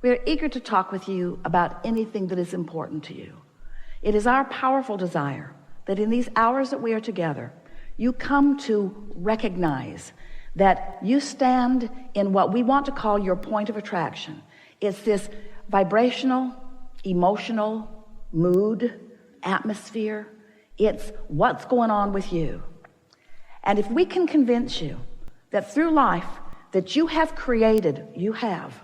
We are eager to talk with you about anything that is important to you. It is our powerful desire that in these hours that we are together, you come to recognize that you stand in what we want to call your point of attraction. It's this vibrational, emotional, mood, atmosphere. It's what's going on with you. And if we can convince you that through life that you have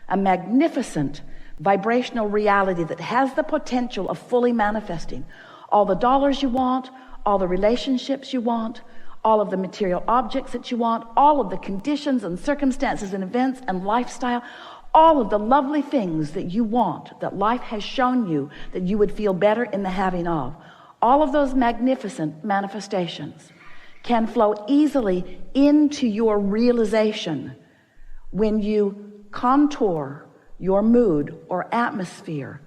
a magnificent vibrational reality that has the potential of fully manifesting all the dollars you want, all the relationships you want, all of the material objects that you want, all of the conditions and circumstances and events and lifestyle, all of the lovely things that you want, that life has shown you that you would feel better in the having of, all of those magnificent manifestations can flow easily into your realization when you contour your mood or atmosphere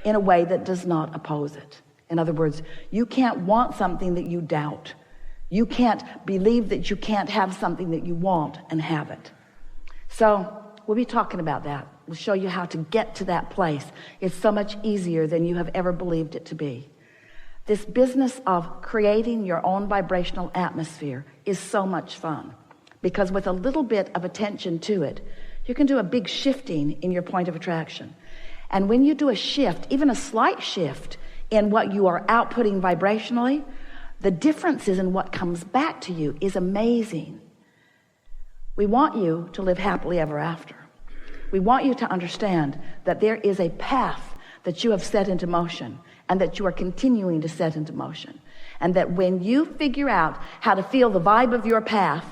in a way that does not oppose it. In other words, you can't want something that you doubt. You can't believe that you can't have something that you want and have it. So we'll be talking about that. We'll show you how to get to that place. It's so much easier than you have ever believed it to be. This business of creating your own vibrational atmosphere is so much fun, because with a little bit of attention to it, you can do a big shifting in your point of attraction. And when you do a shift, even a slight shift in what you are outputting vibrationally, the differences in what comes back to you is amazing. We want you to live happily ever after. We want you to understand that there is a path that you have set into motion and that you are continuing to set into motion. And that when you figure out how to feel the vibe of your path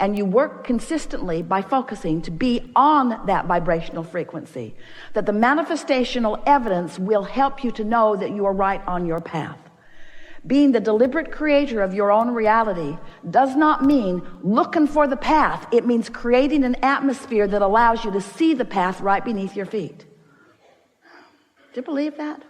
and you work consistently by focusing to be on that vibrational frequency, that the manifestational evidence will help you to know that you are right on your path. Being the deliberate creator of your own reality does not mean looking for the path. It means creating an atmosphere that allows you to see the path right beneath your feet. Do you believe that?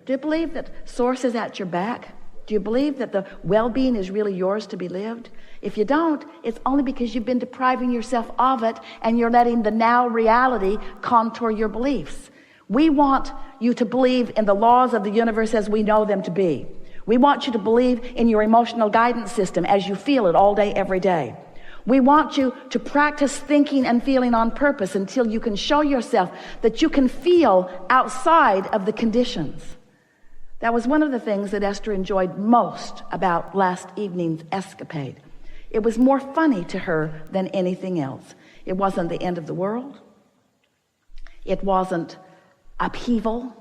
Do you believe that Source is at your back? Do you believe that the well-being is really yours to be lived? If you don't, it's only because you've been depriving yourself of it and you're letting the now reality contour your beliefs. We want you to believe in the laws of the universe as we know them to be. We want you to believe in your emotional guidance system as you feel it all day, every day. We want you to practice thinking and feeling on purpose until you can show yourself that you can feel outside of the conditions. That was one of the things that Esther enjoyed most about last evening's escapade. It was more funny to her than anything else. It wasn't the end of the world. It wasn't upheaval.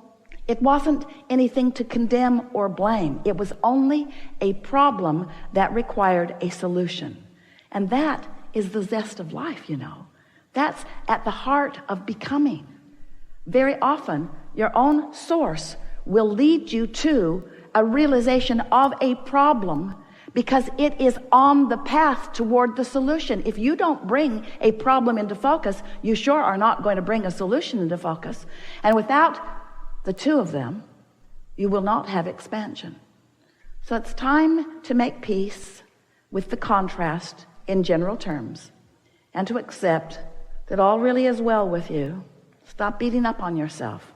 It wasn't anything to condemn or blame. It was only a problem that required a solution. And that is the zest of life, you know. That's at the heart of becoming. Very often, your own source will lead you to a realization of a problem because it is on the path toward the solution. If you don't bring a problem into focus, you sure are not going to bring a solution into focus. And without the two of them, you will not have expansion. So it's time to make peace with the contrast in general terms and to accept that all really is well with you. Stop beating up on yourself.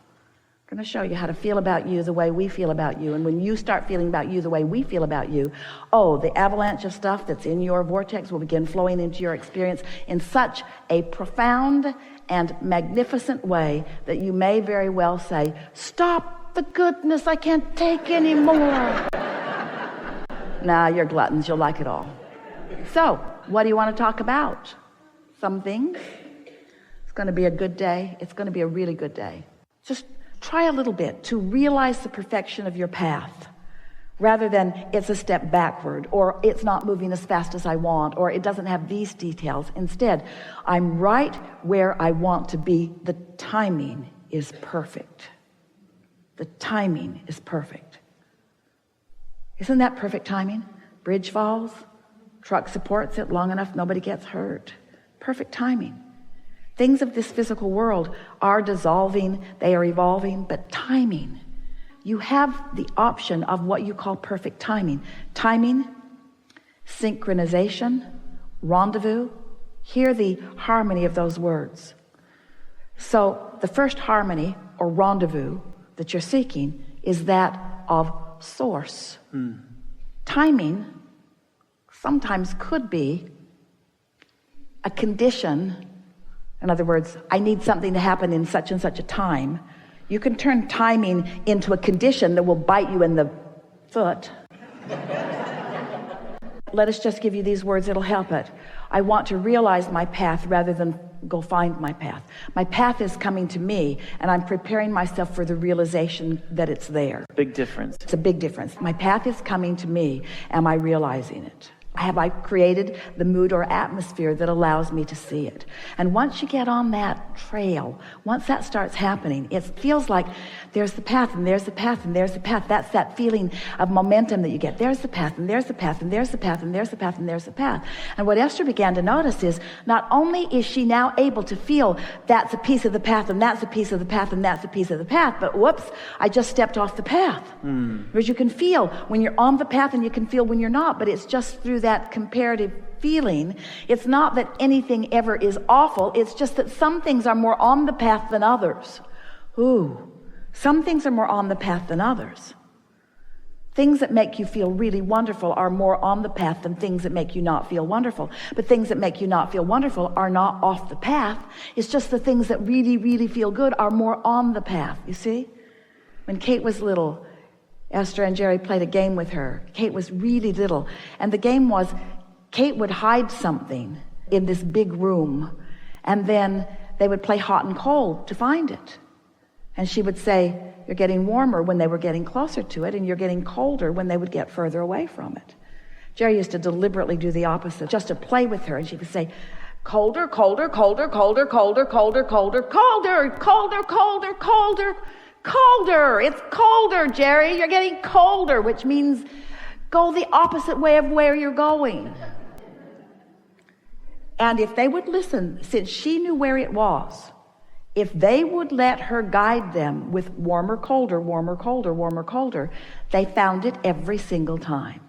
I'm going to show you how to feel about you the way we feel about you. And when you start feeling about you the way we feel about you, the avalanche of stuff that's in your vortex will begin flowing into your experience in such a profound and magnificent way that you may very well say, "Stop the goodness, I can't take anymore." Nah, you're gluttons, you'll like it all. So, what do you want to talk about? Some things. It's going to be a good day. It's going to be a really good day. Just try a little bit to realize the perfection of your path rather than it's a step backward or it's not moving as fast as I want or it doesn't have these details. Instead, I'm right where I want to be. The timing is perfect. The timing is perfect. Isn't that perfect timing? Bridge falls, truck supports it long enough, nobody gets hurt. Perfect timing. Things of this physical world are dissolving, they are evolving, but timing. You have the option of what you call perfect timing. Timing, synchronization, rendezvous. Hear the harmony of those words. So the first harmony or rendezvous that you're seeking is that of source. Timing sometimes could be a condition. In other words, I need something to happen in such and such a time. You can turn timing into a condition that will bite you in the foot. Let us just give you these words, it'll help it. I want to realize my path rather than go find my path. My path is coming to me, and I'm preparing myself for the realization that it's there. Big difference. It's a big difference. My path is coming to me. Am I realizing it? Have I created the mood or atmosphere that allows me to see it? And once you get on that trail, once that starts happening, it feels like there's the path and there's the path and there's the path. That's that feeling of momentum that you get. There's the path and there's the path and there's the path and there's the path and there's the path. And what Esther began to notice is not only is she now able to feel that's a piece of the path and that's a piece of the path and that's a piece of the path, but whoops, I just stepped off the path. Whereas you can feel when you're on the path and you can feel when you're not, but it's just through that comparative feeling. It's not that anything ever is awful. It's just that some things are more on the path than others. Some things are more on the path than others. Things that make you feel really wonderful are more on the path than things that make you not feel wonderful. But things that make you not feel wonderful are not off the path. It's just the things that really, really feel good are more on the path. You see? When Kate was little, Esther and Jerry played a game with her. Kate was really little. And the game was Kate would hide something in this big room, and then they would play hot and cold to find it. And she would say, you're getting warmer when they were getting closer to it, and you're getting colder when they would get further away from it. Jerry used to deliberately do the opposite, just to play with her, and she would say, colder, colder, colder, colder, colder, colder, colder, colder, colder, colder, colder, colder. It's colder, Jerry. You're getting colder, which means go the opposite way of where you're going. And if they would listen, since she knew where it was, if they would let her guide them with warmer, colder, warmer, colder, warmer, colder, they found it every single time.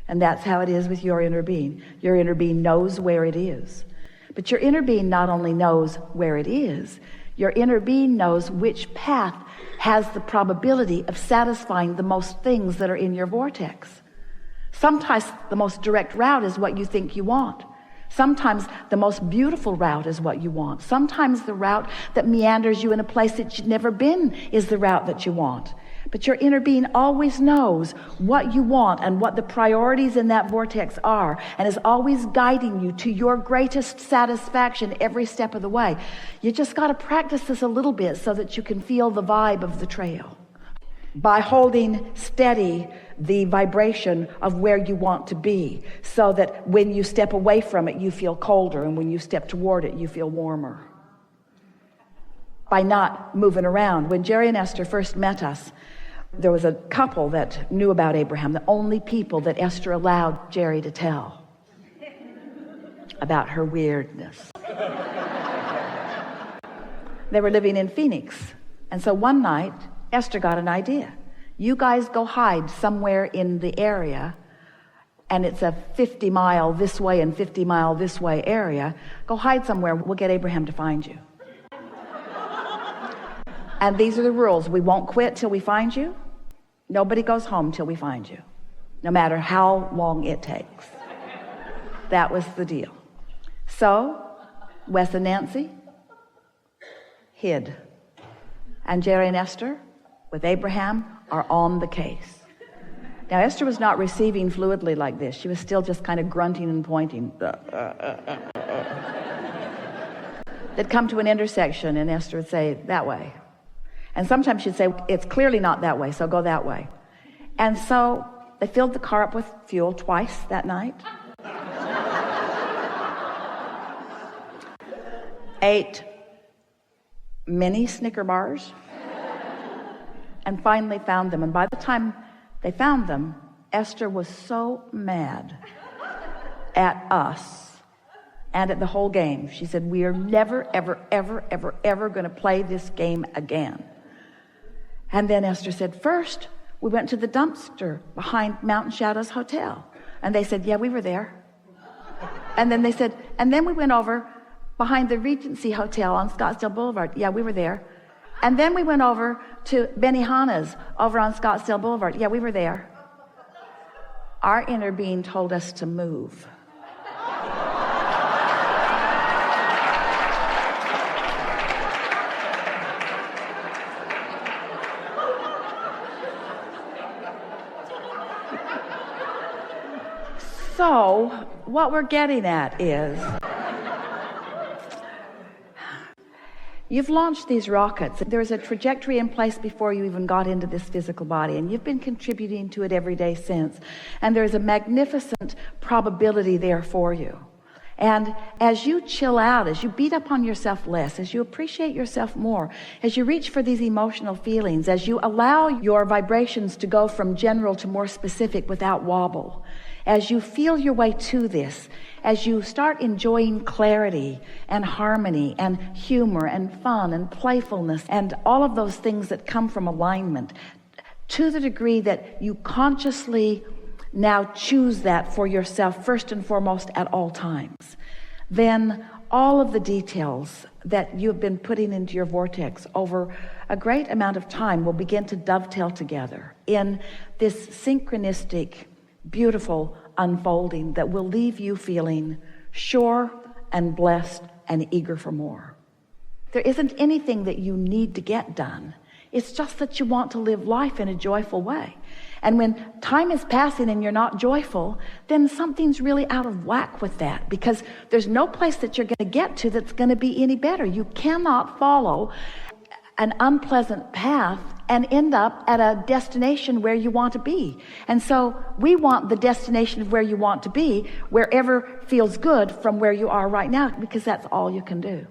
And that's how it is with your inner being. Your inner being knows where it is. But your inner being not only knows where it is, your inner being knows which path has the probability of satisfying the most things that are in your vortex. Sometimes the most direct route is what you think you want. Sometimes the most beautiful route is what you want. Sometimes the route that meanders you in a place that you've never been is the route that you want. But your inner being always knows what you want and what the priorities in that vortex are, and is always guiding you to your greatest satisfaction every step of the way. You just got to practice this a little bit so that you can feel the vibe of the trail. By holding steady the vibration of where you want to be, so that when you step away from it, you feel colder, and when you step toward it, you feel warmer. By not moving around. When Jerry and Esther first met us, there was a couple that knew about Abraham, the only people that Esther allowed Jerry to tell about her weirdness. They were living in Phoenix, and so one night, Esther got an idea. You guys go hide somewhere in the area, and it's a 50-mile this way and 50-mile this way area. Go hide somewhere. We'll get Abraham to find you. And these are the rules. We won't quit till we find you. Nobody goes home till we find you, no matter how long it takes. That was the deal. So Wes and Nancy hid, and Jerry and Esther with Abraham are on the case. Now, Esther was not receiving fluidly like this. She was still just kind of grunting and pointing. They'd come to an intersection, and Esther would say, that way. And sometimes she'd say, it's clearly not that way, so go that way. And so they filled the car up with fuel twice that night. Ate many Snicker bars. And finally found them. And by the time they found them, Esther was so mad at us and at the whole game. She said, we are never, ever, ever, ever, ever going to play this game again. And then Esther said, first, we went to the dumpster behind Mountain Shadows Hotel. And they said, yeah, we were there. And then they said, and then we went over behind the Regency Hotel on Scottsdale Boulevard. Yeah, we were there. And then we went over to Benihana's over on Scottsdale Boulevard. Yeah, we were there. Our inner being told us to move. So what we're getting at is, you've launched these rockets. There's a trajectory in place before you even got into this physical body, and you've been contributing to it every day since. And there's a magnificent probability there for you. And as you chill out, as you beat up on yourself less, as you appreciate yourself more, as you reach for these emotional feelings, as you allow your vibrations to go from general to more specific without wobble, as you feel your way to this, as you start enjoying clarity and harmony and humor and fun and playfulness and all of those things that come from alignment, to the degree that you consciously now choose that for yourself first and foremost at all times, then all of the details that you have been putting into your vortex over a great amount of time will begin to dovetail together in this synchronistic, beautiful unfolding that will leave you feeling sure and blessed and eager for more. There isn't anything that you need to get done. It's just that you want to live life in a joyful way. And when time is passing and you're not joyful, then something's really out of whack with that, because there's no place that you're going to get to that's going to be any better. You cannot follow an unpleasant path and end up at a destination where you want to be. And so we want the destination of where you want to be, wherever feels good from where you are right now, because that's all you can do.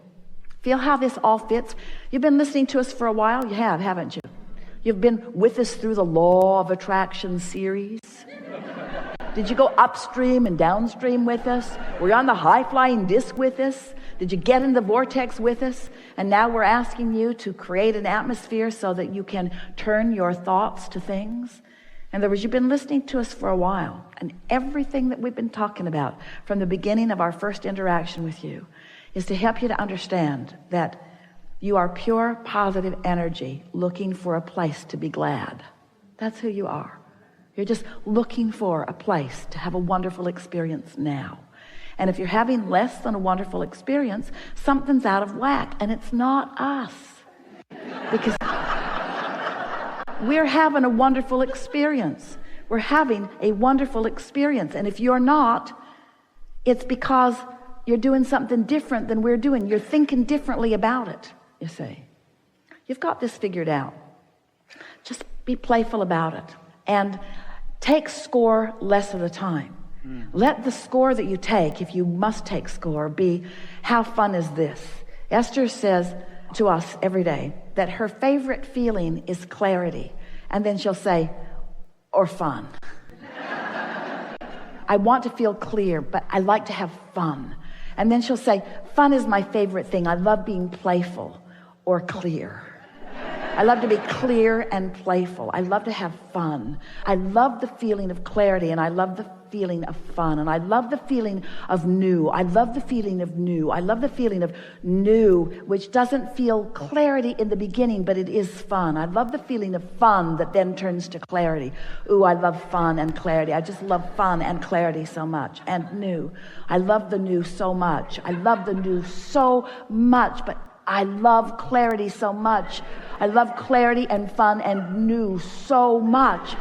Feel how this all fits? You've been listening to us for a while. You have, haven't you? You've been with us through the Law of Attraction series. Did you go upstream and downstream with us? Were you on the high-flying disc with us? Did you get in the vortex with us? And now we're asking you to create an atmosphere so that you can turn your thoughts to things. In other words, you've been listening to us for a while, and everything that we've been talking about from the beginning of our first interaction with you is to help you to understand that you are pure positive energy looking for a place to be glad. That's who you are. You're just looking for a place to have a wonderful experience now. And if you're having less than a wonderful experience, something's out of whack, and it's not us. Because we're having a wonderful experience. We're having a wonderful experience. And if you're not, it's because you're doing something different than we're doing. You're thinking differently about it, you see. You've got this figured out. Just be playful about it. And take score less of the time. Let the score that you take, if you must take score, be, how fun is this? Esther says to us every day that her favorite feeling is clarity. And then she'll say, or fun. I want to feel clear, but I like to have fun. And then she'll say, fun is my favorite thing. I love being playful or clear. I love to be clear and playful. I love to have fun. I love the feeling of clarity, and I love the feeling of fun, and I love the feeling of new. I love the feeling of new. I love the feeling of new, which doesn't feel clarity in the beginning, but it is fun. I love the feeling of fun that then turns to clarity. Ooh, I love fun and clarity. I just love fun and clarity so much. And new. I love the new so much. I love the new so much, but I love clarity so much. I love clarity and fun and new so much.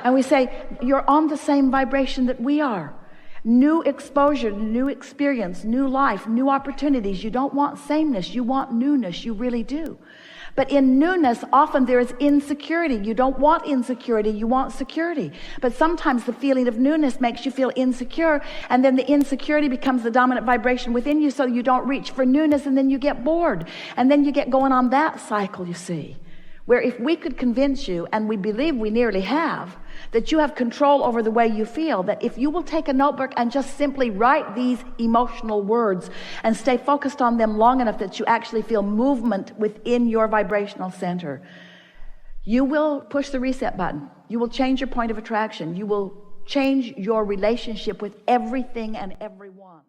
And we say, you're on the same vibration that we are. New exposure, new experience, new life, new opportunities. You don't want sameness. You want newness. You really do. But in newness, often there is insecurity. You don't want insecurity. You want security. But sometimes the feeling of newness makes you feel insecure, and then the insecurity becomes the dominant vibration within you, so you don't reach for newness, and then you get bored. And then you get going on that cycle, you see, where if we could convince you, and we believe we nearly have, that you have control over the way you feel, that if you will take a notebook and just simply write these emotional words and stay focused on them long enough that you actually feel movement within your vibrational center, you will push the reset button. You will change your point of attraction. You will change your relationship with everything and everyone.